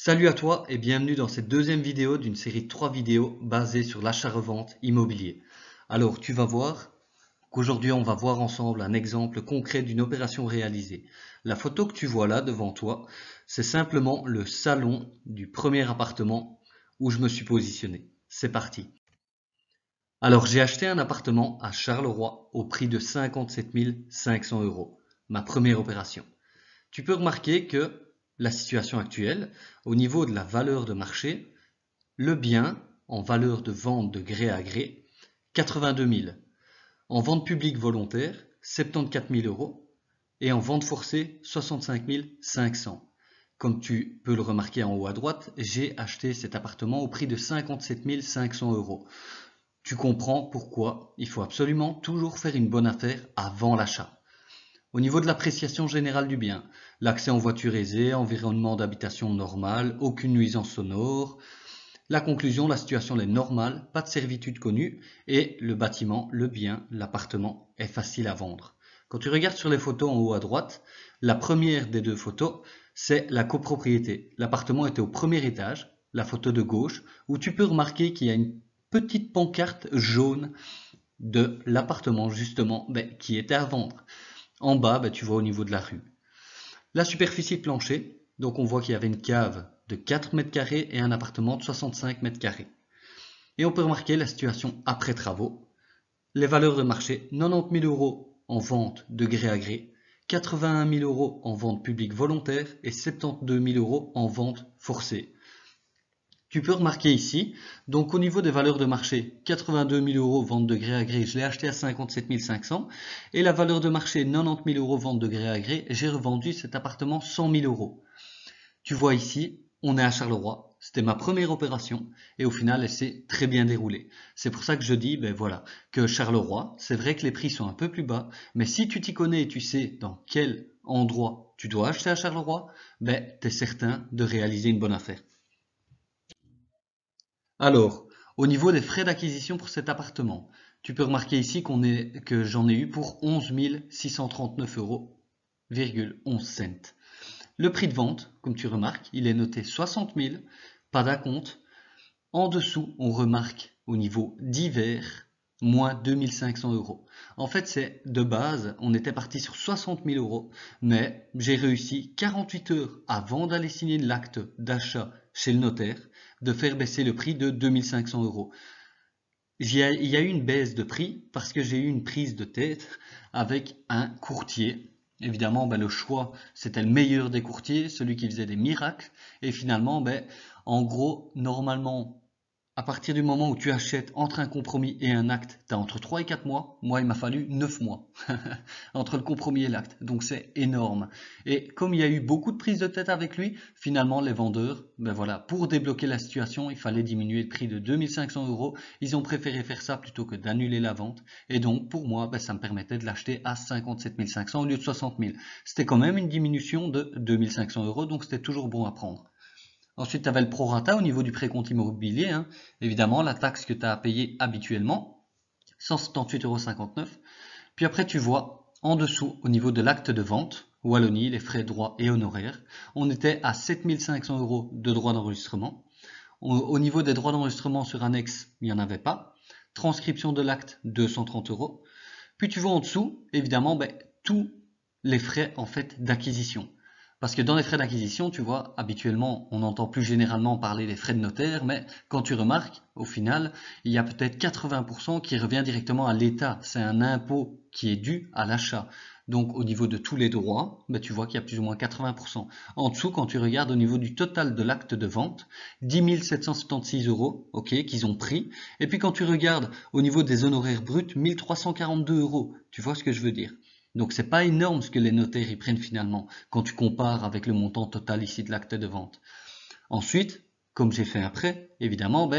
Salut à toi et bienvenue dans cette deuxième vidéo d'une série de 3 vidéos basées sur l'achat-revente immobilier. Alors tu vas voir qu'aujourd'hui on va voir ensemble un exemple concret d'une opération réalisée. La photo que tu vois là devant toi, c'est simplement le salon du premier appartement où je me suis positionné. C'est parti. Alors j'ai acheté un appartement à Charleroi au prix de 57 500 €. Ma première opération. Tu peux remarquer que la situation actuelle, au niveau de la valeur de marché, le bien en valeur de vente de gré à gré, 82 000. En vente publique volontaire, 74 000 € et en vente forcée, 65 500. Comme tu peux le remarquer en haut à droite, j'ai acheté cet appartement au prix de 57 500 €. Tu comprends pourquoi il faut absolument toujours faire une bonne affaire avant l'achat. Au niveau de l'appréciation générale du bien, l'accès en voiture aisée, environnement d'habitation normal, aucune nuisance sonore. La conclusion, la situation est normale, pas de servitude connue et le bâtiment, le bien, l'appartement est facile à vendre. Quand tu regardes sur les photos en haut à droite, la première des deux photos, c'est la copropriété. L'appartement était au premier étage, la photo de gauche, où tu peux remarquer qu'il y a une petite pancarte jaune de l'appartement justement qui était à vendre. En bas, tu vois au niveau de la rue. La superficie de plancher, donc on voit qu'il y avait une cave de 4 mètres carrés et un appartement de 65 mètres carrés. Et on peut remarquer la situation après travaux. Les valeurs de marché, 90 000 € en vente de gré à gré, 81 000 € en vente publique volontaire et 72 000 € en vente forcée. Tu peux remarquer ici, donc au niveau des valeurs de marché, 82 000 € vente de gré à gré, je l'ai acheté à 57 500. Et la valeur de marché, 90 000 € vente de gré à gré, j'ai revendu cet appartement 100 000 €. Tu vois ici, on est à Charleroi, c'était ma première opération et au final elle s'est très bien déroulée. C'est pour ça que je dis voilà, que Charleroi, c'est vrai que les prix sont un peu plus bas, mais si tu t'y connais et tu sais dans quel endroit tu dois acheter à Charleroi, tu es certain de réaliser une bonne affaire. Alors, au niveau des frais d'acquisition pour cet appartement, tu peux remarquer ici que j'en ai eu pour 11 639 €,11 cents. Le prix de vente, comme tu remarques, il est noté 60 000, pas d'acompte. En dessous, on remarque au niveau divers, moins 2 500 €. En fait, c'est de base, on était parti sur 60 000 €, mais j'ai réussi 48 heures avant d'aller signer l'acte d'achat chez le notaire, de faire baisser le prix de 2 500 €. Il y a eu une baisse de prix parce que j'ai eu une prise de tête avec un courtier. Évidemment, le choix, c'était le meilleur des courtiers, celui qui faisait des miracles. Et finalement, en gros, normalement, à partir du moment où tu achètes entre un compromis et un acte, tu as entre 3 et 4 mois. Moi, il m'a fallu 9 mois entre le compromis et l'acte. Donc, c'est énorme. Et comme il y a eu beaucoup de prises de tête avec lui, finalement, les vendeurs, voilà, pour débloquer la situation, il fallait diminuer le prix de 2 500 €. Ils ont préféré faire ça plutôt que d'annuler la vente. Et donc, pour moi, ça me permettait de l'acheter à 57 500 au lieu de 60 000. C'était quand même une diminution de 2 500 €, donc c'était toujours bon à prendre. Ensuite, tu avais le prorata au niveau du précompte immobilier. Évidemment, la taxe que tu as à payer habituellement, 178,59 €. Puis après, tu vois, en dessous, au niveau de l'acte de vente, Wallonie, les frais, droits et honoraires, on était à 7 500 € de droits d'enregistrement. Au niveau des droits d'enregistrement sur annexe, il n'y en avait pas. Transcription de l'acte, 230 €. Puis tu vois en dessous, évidemment, tous les frais en fait d'acquisition. Parce que dans les frais d'acquisition, tu vois, habituellement, on entend plus généralement parler des frais de notaire, mais quand tu remarques, au final, il y a peut-être 80% qui revient directement à l'État. C'est un impôt qui est dû à l'achat. Donc, au niveau de tous les droits, tu vois qu'il y a plus ou moins 80%. En dessous, quand tu regardes au niveau du total de l'acte de vente, 10 776 €, ok, qu'ils ont pris. Et puis, quand tu regardes au niveau des honoraires bruts, 1342 €. Tu vois ce que je veux dire? Donc c'est pas énorme ce que les notaires y prennent finalement, quand tu compares avec le montant total ici de l'acte de vente. Ensuite, comme j'ai fait après, évidemment,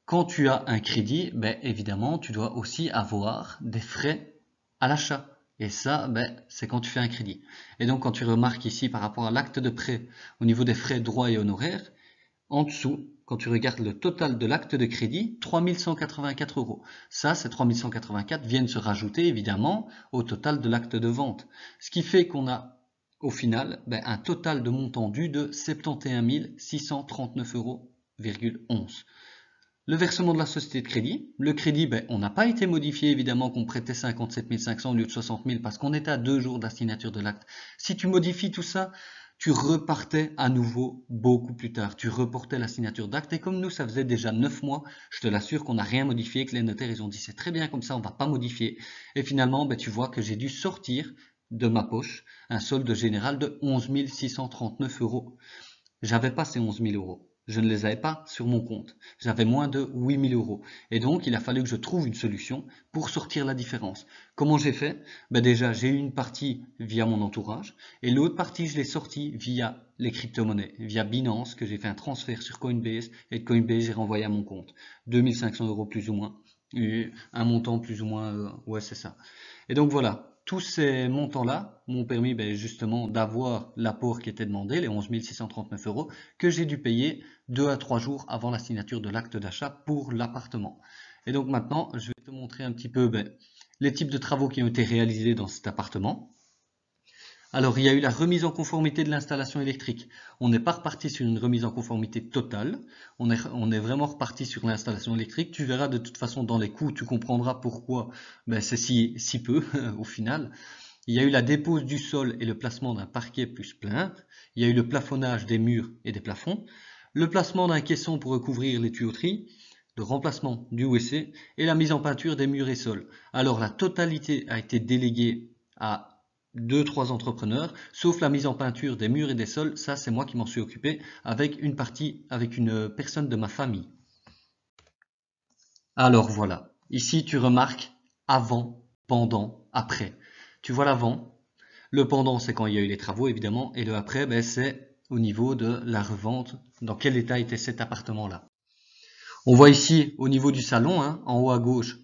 quand tu as un crédit, évidemment, tu dois aussi avoir des frais à l'achat. Et ça, c'est quand tu fais un crédit. Et donc quand tu remarques ici par rapport à l'acte de prêt, au niveau des frais, droits et honoraires, en dessous, quand tu regardes le total de l'acte de crédit, 3 184 €. Ça, ces 3 184 viennent se rajouter évidemment au total de l'acte de vente. Ce qui fait qu'on a au final, un total de montant dû de 71 639,11 euros. Le versement de la société de crédit. Le crédit, on n'a pas été modifié, évidemment, qu'on prêtait 57 500 au lieu de 60 000 parce qu'on était à 2 jours de la signature de l'acte. Si tu modifies tout ça, tu repartais à nouveau beaucoup plus tard. Tu reportais la signature d'acte. Et comme nous, ça faisait déjà 9 mois, je te l'assure qu'on n'a rien modifié, que les notaires, ils ont dit c'est très bien comme ça, on va pas modifier. Et finalement, tu vois que j'ai dû sortir de ma poche un solde général de 11 639 euros. J'avais pas ces 11 000 euros. Je ne les avais pas sur mon compte. J'avais moins de 8 000 euros. Et donc, il a fallu que je trouve une solution pour sortir la différence. Comment j'ai fait? Déjà, j'ai eu une partie via mon entourage et l'autre partie, je l'ai sortie via les crypto-monnaies, via Binance, que j'ai fait un transfert sur Coinbase et de Coinbase, j'ai renvoyé à mon compte. 2 500 euros plus ou moins. Et un montant plus ou moins, ouais, c'est ça. Et donc voilà. Tous ces montants-là m'ont permis justement d'avoir l'apport qui était demandé, les 11 639 euros, que j'ai dû payer 2 à 3 jours avant la signature de l'acte d'achat pour l'appartement. Et donc maintenant, je vais te montrer un petit peu les types de travaux qui ont été réalisés dans cet appartement. Alors, il y a eu la remise en conformité de l'installation électrique. On n'est pas reparti sur une remise en conformité totale. On est vraiment reparti sur l'installation électrique. Tu verras de toute façon dans les coûts, tu comprendras pourquoi c'est si peu au final. Il y a eu la dépose du sol et le placement d'un parquet plus plinthe. Il y a eu le plafonnage des murs et des plafonds. Le placement d'un caisson pour recouvrir les tuyauteries. Le remplacement du WC et la mise en peinture des murs et sols. Alors, la totalité a été déléguée à 2-3 entrepreneurs, sauf la mise en peinture des murs et des sols, ça c'est moi qui m'en suis occupé avec une personne de ma famille. Alors voilà, ici tu remarques avant, pendant, après. Tu vois l'avant, le pendant c'est quand il y a eu les travaux évidemment, et le après c'est au niveau de la revente, dans quel état était cet appartement-là. On voit ici au niveau du salon, en haut à gauche,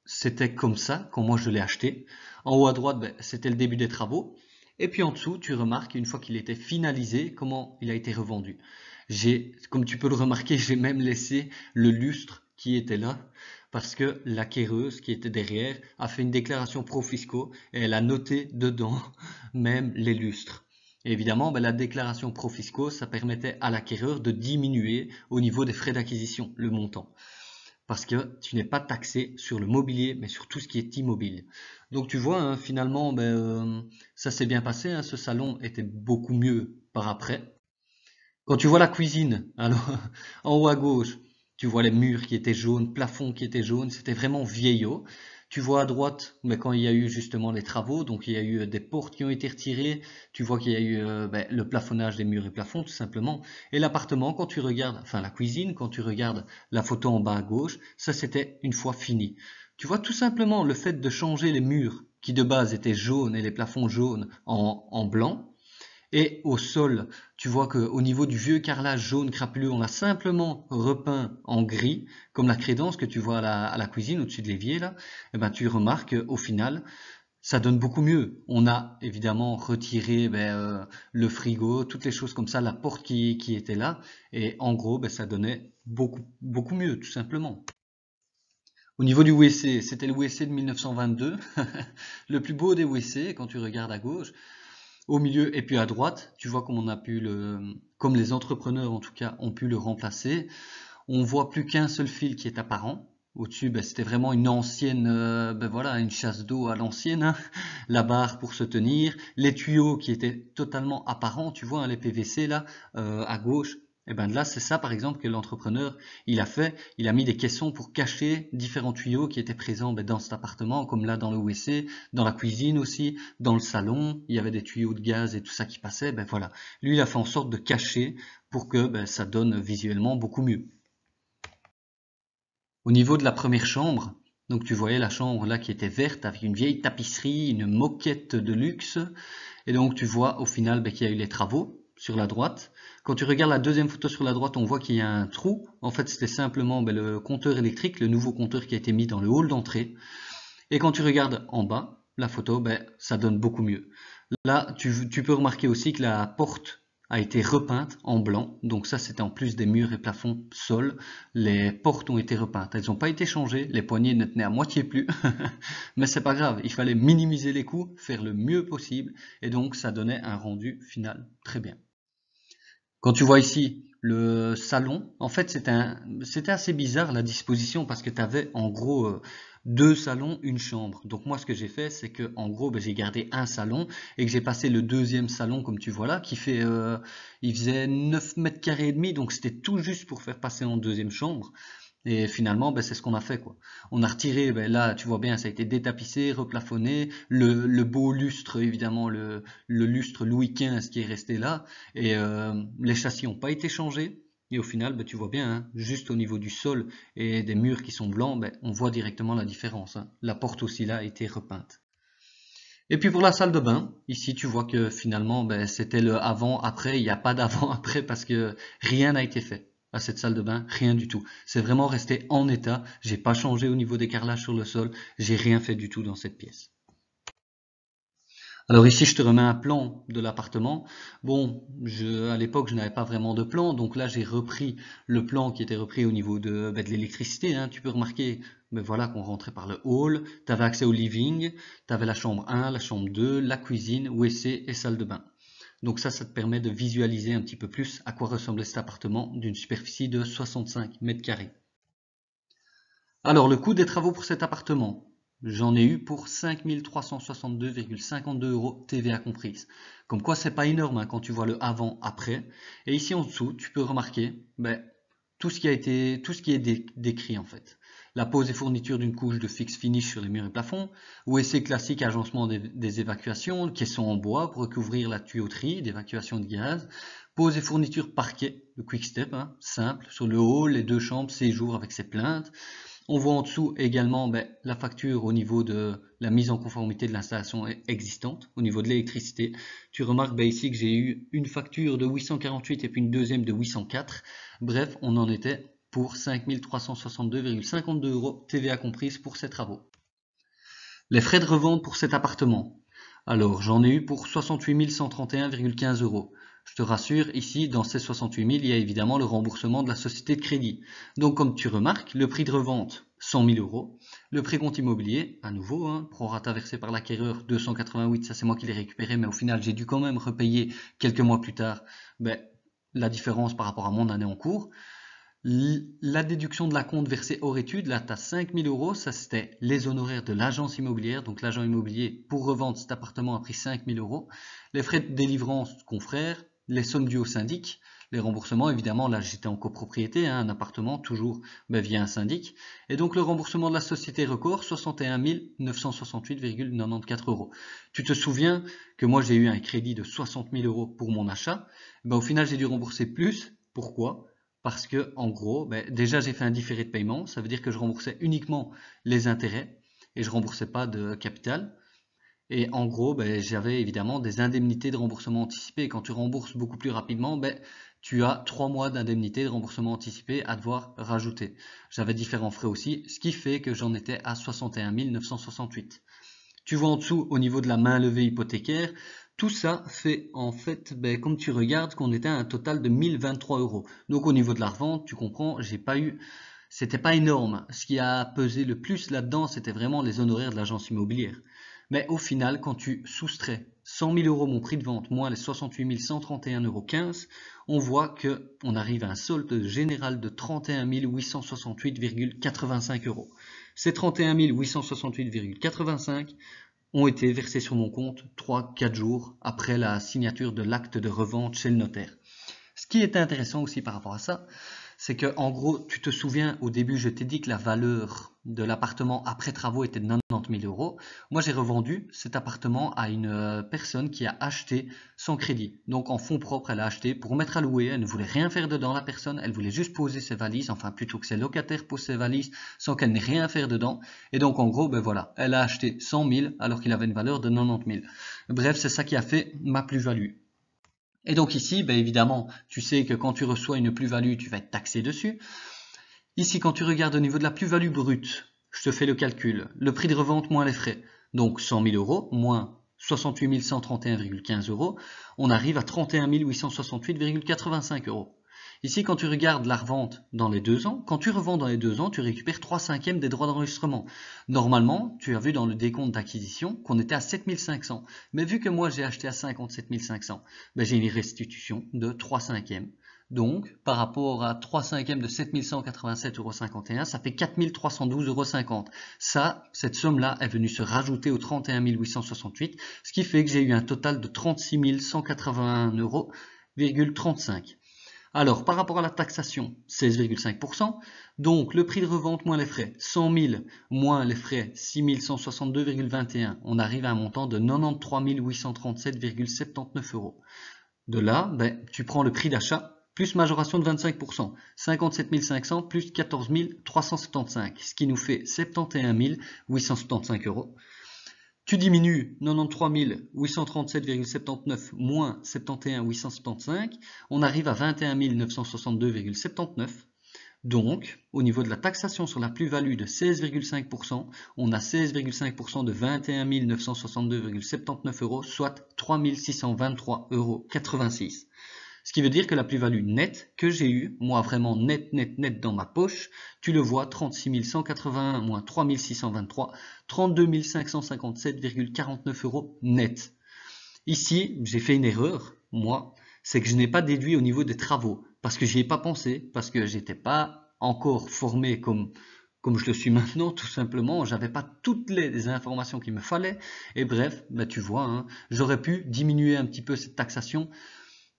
c'était comme ça quand moi je l'ai acheté. En haut à droite, c'était le début des travaux. Et puis en dessous, tu remarques, une fois qu'il était finalisé, comment il a été revendu. Comme tu peux le remarquer, j'ai même laissé le lustre qui était là, parce que l'acquéreuse qui était derrière a fait une déclaration pro-fiscaux et elle a noté dedans même les lustres. Et évidemment, la déclaration pro-fiscaux, ça permettait à l'acquéreur de diminuer au niveau des frais d'acquisition le montant. Parce que tu n'es pas taxé sur le mobilier, mais sur tout ce qui est immobile. Donc tu vois, finalement, ça s'est bien passé, ce salon était beaucoup mieux par après. Quand tu vois la cuisine, alors en haut à gauche, tu vois les murs qui étaient jaunes, plafond qui était jaune, c'était vraiment vieillot. Tu vois à droite, quand il y a eu justement les travaux, donc il y a eu des portes qui ont été retirées, tu vois qu'il y a eu le plafonnage des murs et plafonds tout simplement. Et l'appartement, quand tu regardes, enfin la cuisine, quand tu regardes la photo en bas à gauche, ça c'était une fois fini. Tu vois tout simplement le fait de changer les murs qui de base étaient jaunes et les plafonds jaunes en blanc. Et au sol, tu vois qu'au niveau du vieux carrelage jaune crapuleux, on a simplement repeint en gris, comme la crédence que tu vois à la cuisine au-dessus de l'évier là. Et tu remarques qu'au final, ça donne beaucoup mieux. On a évidemment retiré le frigo, toutes les choses comme ça, la porte qui était là, et en gros, ça donnait beaucoup mieux, tout simplement. Au niveau du WC, c'était le WC de 1922, le plus beau des WC quand tu regardes à gauche. Au milieu et puis à droite, tu vois comme on a pu comme les entrepreneurs en tout cas ont pu le remplacer. On voit plus qu'un seul fil qui est apparent. Au-dessus, c'était vraiment une ancienne, voilà, une chasse d'eau à l'ancienne, la barre pour se tenir, les tuyaux qui étaient totalement apparents, tu vois, les PVC là, à gauche. Et là, c'est ça par exemple que l'entrepreneur il a fait. Il a mis des caissons pour cacher différents tuyaux qui étaient présents dans cet appartement, comme là dans le WC, dans la cuisine aussi, dans le salon. Il y avait des tuyaux de gaz et tout ça qui passait. Voilà, lui il a fait en sorte de cacher pour que ça donne visuellement beaucoup mieux. Au niveau de la première chambre, donc tu voyais la chambre là qui était verte avec une vieille tapisserie, une moquette de luxe. Et donc tu vois au final qu'il y a eu les travaux sur la droite. Quand tu regardes la deuxième photo sur la droite, on voit qu'il y a un trou. En fait, c'était simplement le compteur électrique, le nouveau compteur qui a été mis dans le hall d'entrée. Et quand tu regardes en bas, la photo, ça donne beaucoup mieux. Là, tu peux remarquer aussi que la porte a été repeinte en blanc. Donc ça, c'était en plus des murs et plafonds sol. Les portes ont été repeintes. Elles n'ont pas été changées. Les poignées ne tenaient à moitié plus. Mais c'est pas grave. Il fallait minimiser les coûts, faire le mieux possible. Et donc, ça donnait un rendu final très bien. Quand tu vois ici le salon, en fait, c'était assez bizarre la disposition parce que tu avais en gros deux salons, une chambre. Donc moi, ce que j'ai fait, c'est que en gros, j'ai gardé un salon et que j'ai passé le deuxième salon, comme tu vois là, il faisait 9 mètres carrés et demi, donc c'était tout juste pour faire passer en deuxième chambre. Et finalement, c'est ce qu'on a fait, quoi. On a retiré, là, tu vois bien, ça a été détapissé, replafonné, le beau lustre, évidemment, le lustre Louis XV qui est resté là, et les châssis n'ont pas été changés. Et au final, tu vois bien, hein, juste au niveau du sol et des murs qui sont blancs, on voit directement la différence, hein. La porte aussi là a été repeinte. Et puis pour la salle de bain, ici tu vois que finalement c'était le avant-après, il n'y a pas d'avant-après parce que rien n'a été fait à cette salle de bain, rien du tout. C'est vraiment resté en état, j'ai pas changé au niveau des carrelages sur le sol, j'ai rien fait du tout dans cette pièce. Alors ici, je te remets un plan de l'appartement. Bon, à l'époque, je n'avais pas vraiment de plan, donc là, j'ai repris le plan qui était repris au niveau de l'électricité, hein. Tu peux remarquer, voilà, qu'on rentrait par le hall, tu avais accès au living, tu avais la chambre 1, la chambre 2, la cuisine, WC et salle de bain. Donc ça te permet de visualiser un petit peu plus à quoi ressemblait cet appartement d'une superficie de 65 mètres carrés. Alors, le coût des travaux pour cet appartement, j'en ai eu pour 5 362,52 € TVA comprise. Comme quoi, c'est pas énorme hein, quand tu vois le avant-après. Et ici en dessous, tu peux remarquer tout ce qui est décrit en fait. La pose et fourniture d'une couche de fixe finish sur les murs et plafonds, WC classique agencement des évacuations, caisson en bois pour recouvrir la tuyauterie d'évacuation de gaz, pose et fourniture parquet, le quick step, hein, simple, sur le hall, les deux chambres, séjour avec ses plaintes. On voit en dessous également la facture au niveau de la mise en conformité de l'installation existante, au niveau de l'électricité. Tu remarques ici que j'ai eu une facture de 848 et puis une deuxième de 804. Bref, on en était pour 5 362,52 € TVA comprise pour ces travaux. Les frais de revente pour cet appartement. Alors, j'en ai eu pour 68 131,15 €. Je te rassure, ici, dans ces 68 000, il y a évidemment le remboursement de la société de crédit. Donc, comme tu remarques, le prix de revente, 100 000 €. Le précompte immobilier, à nouveau, hein, prorata versé par l'acquéreur, 288, ça c'est moi qui l'ai récupéré, mais au final, j'ai dû quand même repayer quelques mois plus tard la différence par rapport à mon année en cours. La déduction de la compte versée hors étude, là tu as 5 000 €, ça c'était les honoraires de l'agence immobilière, donc l'agent immobilier pour revendre cet appartement a pris 5 000 €, les frais de délivrance confrères, les sommes dues au syndic, les remboursements, évidemment là j'étais en copropriété, hein, un appartement toujours via un syndic, et donc le remboursement de la société record, 61 968,94 €. Tu te souviens que moi j'ai eu un crédit de 60 000 € pour mon achat, au final j'ai dû rembourser plus, pourquoi ? Parce que, en gros, déjà j'ai fait un différé de paiement, ça veut dire que je remboursais uniquement les intérêts et je remboursais pas de capital. Et en gros, j'avais évidemment des indemnités de remboursement anticipé. Quand tu rembourses beaucoup plus rapidement, tu as 3 mois d'indemnité de remboursement anticipé à devoir rajouter. J'avais différents frais aussi, ce qui fait que j'en étais à 61 968. Tu vois en dessous, au niveau de la main levée hypothécaire, tout ça fait en fait, comme tu regardes, qu'on était à un total de 1023 €. Donc au niveau de la revente, tu comprends, c'était pas énorme. Ce qui a pesé le plus là-dedans, c'était vraiment les honoraires de l'agence immobilière. Mais au final, quand tu soustrais 100 000 € mon prix de vente, moins les 68 131,15 €, on voit que on arrive à un solde général de 31 868,85 €. Ces 31 868,85 € ont été versés sur mon compte 3-4 jours après la signature de l'acte de revente chez le notaire. Ce qui est intéressant aussi par rapport à ça, c'est que en gros, tu te souviens, au début, je t'ai dit que la valeur de l'appartement après travaux était de 90 000 €. Moi, j'ai revendu cet appartement à une personne qui a acheté sans crédit. Donc, en fonds propres, elle a acheté pour mettre à louer. Elle ne voulait rien faire dedans, la personne. Elle voulait juste poser ses valises, enfin, plutôt que ses locataires posent ses valises sans qu'elle n'ait rien à faire dedans. Et donc, en gros, voilà, elle a acheté 100 000 alors qu'il avait une valeur de 90 000. Bref, c'est ça qui a fait ma plus-value. Et donc ici, évidemment, tu sais que quand tu reçois une plus-value, tu vas être taxé dessus. Ici, quand tu regardes au niveau de la plus-value brute, je te fais le calcul. Le prix de revente moins les frais. Donc 100 000 € moins 68 131,15 €, on arrive à 31 868,85 €. Ici, quand tu regardes la revente dans les 2 ans, quand tu revends dans les 2 ans, tu récupères 3/5 des droits d'enregistrement. Normalement, tu as vu dans le décompte d'acquisition qu'on était à 7 500. Mais vu que moi j'ai acheté à 57 500, ben j'ai une restitution de 3/5. Donc, par rapport à 3/5 de 7 187,51 €, ça fait 4 312,50 €. Ça, cette somme-là est venue se rajouter aux 31 868, ce qui fait que j'ai eu un total de 36 181,35 €. Alors, par rapport à la taxation, 16,5%. Donc, le prix de revente moins les frais, 100 000 moins les frais, 6 162,21 €. On arrive à un montant de 93 837,79 €. De là, tu prends le prix d'achat plus majoration de 25%, 57 500 plus 14 375, ce qui nous fait 71 875 €. Tu diminues 93 837,79 moins 71 875, on arrive à 21 962,79. Donc, au niveau de la taxation sur la plus-value de 16,5%, on a 16,5% de 21 962,79 €, soit 3 623,86 €. Ce qui veut dire que la plus-value nette que j'ai eue, moi vraiment net dans ma poche, tu le vois, 36 181 moins 3 623, 32 557,49 € net. Ici, j'ai fait une erreur, moi, c'est que je n'ai pas déduit au niveau des travaux, parce que j'y ai pas pensé, parce que j'étais pas encore formé comme je le suis maintenant, tout simplement. J'avais pas toutes les informations qu'il me fallait, et bref, tu vois, hein, j'aurais pu diminuer un petit peu cette taxation.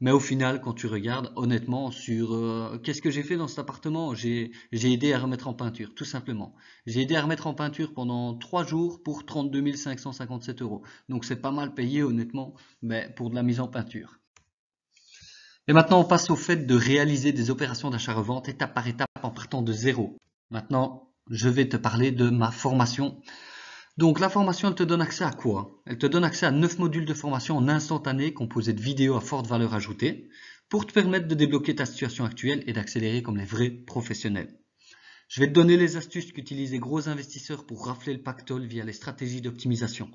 Mais au final, quand tu regardes, honnêtement, sur qu'est-ce que j'ai fait dans cet appartement, j'ai aidé à remettre en peinture, tout simplement. J'ai aidé à remettre en peinture pendant 3 jours pour 32 557 €. Donc c'est pas mal payé, honnêtement, mais pour de la mise en peinture. Et maintenant, on passe au fait de réaliser des opérations d'achat-revente étape par étape en partant de zéro. Maintenant, je vais te parler de ma formation. Donc la formation, elle te donne accès à quoi? Elle te donne accès à 9 modules de formation en instantané composés de vidéos à forte valeur ajoutée pour te permettre de débloquer ta situation actuelle et d'accélérer comme les vrais professionnels. Je vais te donner les astuces qu'utilisent les gros investisseurs pour rafler le pactole via les stratégies d'optimisation.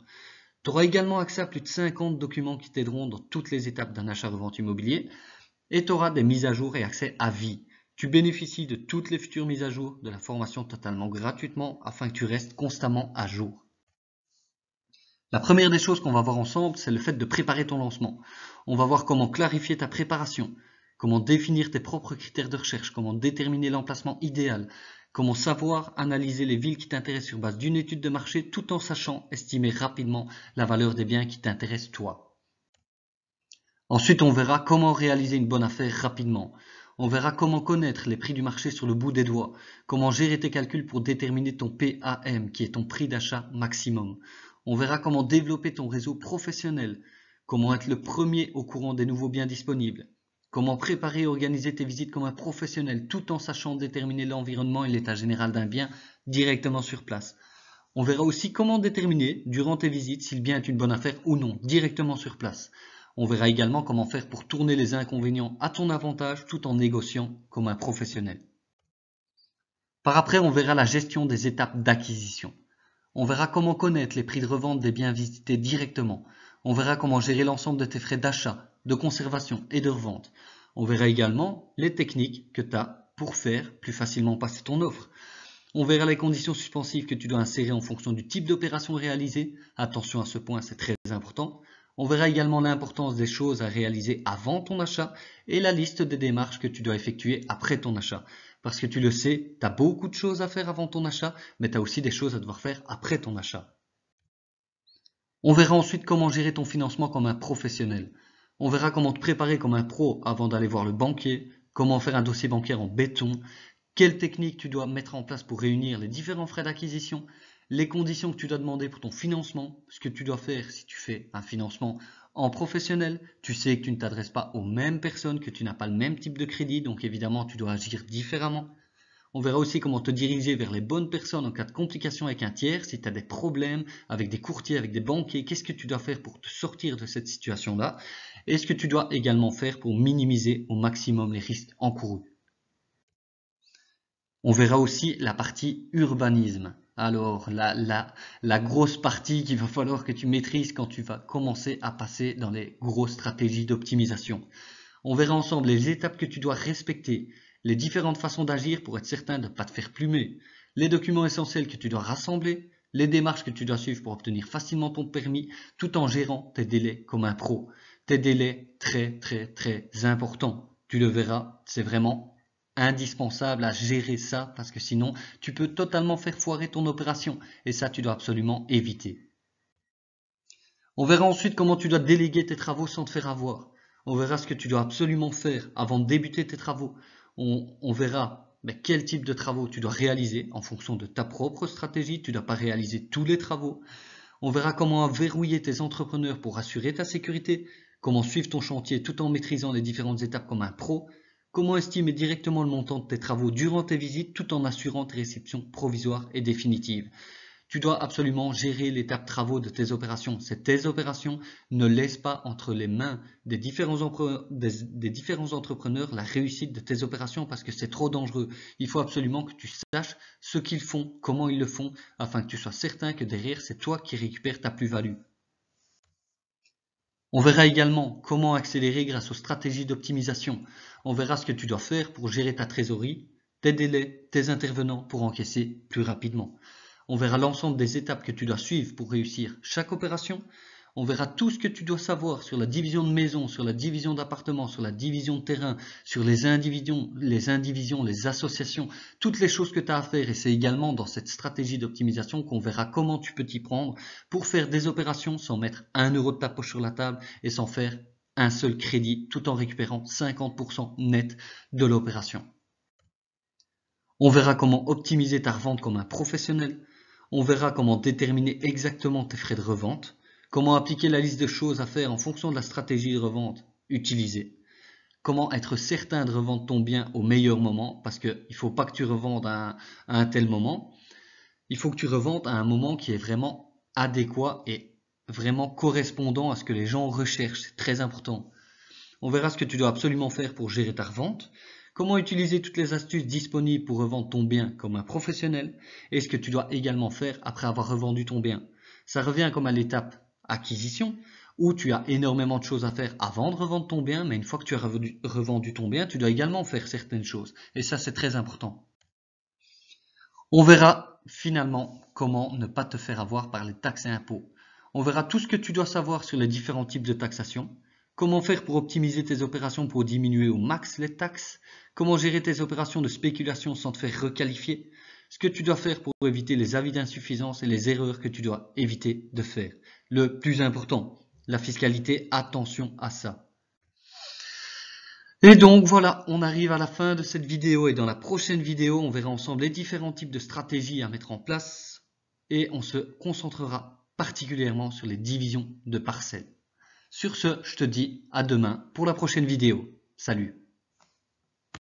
Tu auras également accès à plus de 50 documents qui t'aideront dans toutes les étapes d'un achat-revente immobilier et tu auras des mises à jour et accès à vie. Tu bénéficies de toutes les futures mises à jour de la formation totalement gratuitement afin que tu restes constamment à jour. La première des choses qu'on va voir ensemble, c'est le fait de préparer ton lancement. On va voir comment clarifier ta préparation, comment définir tes propres critères de recherche, comment déterminer l'emplacement idéal, comment savoir analyser les villes qui t'intéressent sur base d'une étude de marché tout en sachant estimer rapidement la valeur des biens qui t'intéressent toi. Ensuite, on verra comment réaliser une bonne affaire rapidement. On verra comment connaître les prix du marché sur le bout des doigts, comment gérer tes calculs pour déterminer ton PAM, qui est ton prix d'achat maximum. On verra comment développer ton réseau professionnel, comment être le premier au courant des nouveaux biens disponibles, comment préparer et organiser tes visites comme un professionnel tout en sachant déterminer l'environnement et l'état général d'un bien directement sur place. On verra aussi comment déterminer durant tes visites si le bien est une bonne affaire ou non, directement sur place. On verra également comment faire pour tourner les inconvénients à ton avantage tout en négociant comme un professionnel. Par après, on verra la gestion des étapes d'acquisition. On verra comment connaître les prix de revente des biens visités directement. On verra comment gérer l'ensemble de tes frais d'achat, de conservation et de revente. On verra également les techniques que tu as pour faire plus facilement passer ton offre. On verra les conditions suspensives que tu dois insérer en fonction du type d'opération réalisée. Attention à ce point, c'est très important. On verra également l'importance des choses à réaliser avant ton achat et la liste des démarches que tu dois effectuer après ton achat. Parce que tu le sais, tu as beaucoup de choses à faire avant ton achat, mais tu as aussi des choses à devoir faire après ton achat. On verra ensuite comment gérer ton financement comme un professionnel. On verra comment te préparer comme un pro avant d'aller voir le banquier, comment faire un dossier bancaire en béton, quelles techniques tu dois mettre en place pour réunir les différents frais d'acquisition, les conditions que tu dois demander pour ton financement, ce que tu dois faire si tu fais un financement en professionnel. Tu sais que tu ne t'adresses pas aux mêmes personnes, que tu n'as pas le même type de crédit, donc évidemment tu dois agir différemment. On verra aussi comment te diriger vers les bonnes personnes en cas de complications avec un tiers, si tu as des problèmes avec des courtiers, avec des banquiers, qu'est-ce que tu dois faire pour te sortir de cette situation-là, et ce que tu dois également faire pour minimiser au maximum les risques encourus. On verra aussi la partie urbanisme. Alors, la grosse partie qu'il va falloir que tu maîtrises quand tu vas commencer à passer dans les grosses stratégies d'optimisation. On verra ensemble les étapes que tu dois respecter, les différentes façons d'agir pour être certain de ne pas te faire plumer, les documents essentiels que tu dois rassembler, les démarches que tu dois suivre pour obtenir facilement ton permis, tout en gérant tes délais comme un pro. Tes délais très importants. Tu le verras, c'est vraiment indispensable à gérer ça parce que sinon tu peux totalement faire foirer ton opération et ça tu dois absolument éviter. On verra ensuite comment tu dois déléguer tes travaux sans te faire avoir. On verra ce que tu dois absolument faire avant de débuter tes travaux. On verra quel type de travaux tu dois réaliser en fonction de ta propre stratégie. Tu ne dois pas réaliser tous les travaux. On verra comment verrouiller tes entrepreneurs pour assurer ta sécurité, comment suivre ton chantier tout en maîtrisant les différentes étapes comme un pro, comment estimer directement le montant de tes travaux durant tes visites tout en assurant tes réceptions provisoires et définitives. Tu dois absolument gérer l'étape travaux de tes opérations. C'est tes opérations, ne laisse pas entre les mains des différents entrepreneurs la réussite de tes opérations parce que c'est trop dangereux. Il faut absolument que tu saches ce qu'ils font, comment ils le font, afin que tu sois certain que derrière, c'est toi qui récupères ta plus-value. On verra également comment accélérer grâce aux stratégies d'optimisation. On verra ce que tu dois faire pour gérer ta trésorerie, tes délais, tes intervenants pour encaisser plus rapidement. On verra l'ensemble des étapes que tu dois suivre pour réussir chaque opération. On verra tout ce que tu dois savoir sur la division de maison, sur la division d'appartements, sur la division de terrain, sur les indivisions, les associations, toutes les choses que tu as à faire. Et c'est également dans cette stratégie d'optimisation qu'on verra comment tu peux t'y prendre pour faire des opérations sans mettre 1 euro de ta poche sur la table et sans faire un seul crédit tout en récupérant 50% net de l'opération. On verra comment optimiser ta revente comme un professionnel. On verra comment déterminer exactement tes frais de revente, comment appliquer la liste de choses à faire en fonction de la stratégie de revente utilisée, comment être certain de revendre ton bien au meilleur moment, parce qu'il ne faut pas que tu revendes à un tel moment, il faut que tu revendes à un moment qui est vraiment adéquat et vraiment correspondant à ce que les gens recherchent, c'est très important. On verra ce que tu dois absolument faire pour gérer ta revente, comment utiliser toutes les astuces disponibles pour revendre ton bien comme un professionnel et ce que tu dois également faire après avoir revendu ton bien. Ça revient comme à l'étape acquisition où tu as énormément de choses à faire avant de revendre ton bien, mais une fois que tu as revendu ton bien, tu dois également faire certaines choses et ça c'est très important. On verra finalement comment ne pas te faire avoir par les taxes et impôts. On verra tout ce que tu dois savoir sur les différents types de taxation. Comment faire pour optimiser tes opérations pour diminuer au max les taxes? Comment gérer tes opérations de spéculation sans te faire requalifier? Ce que tu dois faire pour éviter les avis d'insuffisance et les erreurs que tu dois éviter de faire. Le plus important, la fiscalité, attention à ça. Et donc voilà, on arrive à la fin de cette vidéo et dans la prochaine vidéo, on verra ensemble les différents types de stratégies à mettre en place et on se concentrera particulièrement sur les divisions de parcelles. Sur ce, je te dis à demain pour la prochaine vidéo. Salut!